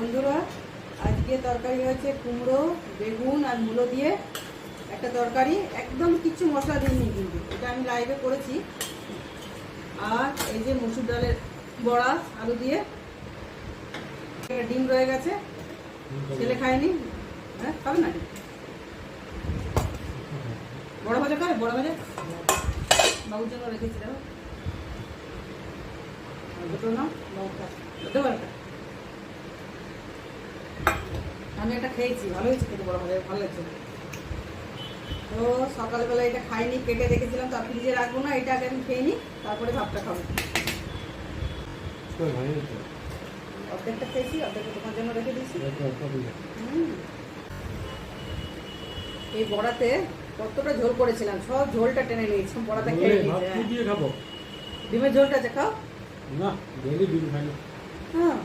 বন্ধুরা আজকে তরকারি হয়েছে কুমড়ো বেগুন আর মূলো দিয়ে একটা তরকারি, একদম কিছু মশলা দিইনি, কিন্তু এটা আমি লাইভে করেছি। আর এই যে মসুর ডালের বড়া আলু দিয়ে, ডিম রয়ে গেছে, ছেলে খায়নি। হ্যাঁ খাবে না? বড় ভাজা খাবে? বড় ভাজা বাবুর জন্য রেখেছি, দেখো দুটো না বাবু খাবে, আমি একটা খেয়েছি, ভালো হয়েছে খেতে, বড় ভাজা ভালো লাগছে। তো সকালবেলা এটা খাইনি, কেটে রেখেছিলাম, তো ফ্রিজে রাখবো না, এটা আগে আমি খেয়ে নিই, তারপরে ভাতটা খাবো। অর্ধেকটা খেয়েছি, অর্ধেকটা তোমার জন্য রেখে দিয়েছি। এই বড়াতে কতটা ঝোল করেছিলাম, সব ঝোলটা টেনে নিয়েছি, বড়াটা খেয়ে নিয়েছি। ডিমের ঝোলটা আছে, খাও না, ডেইলি ডিম খাই না। হ্যাঁ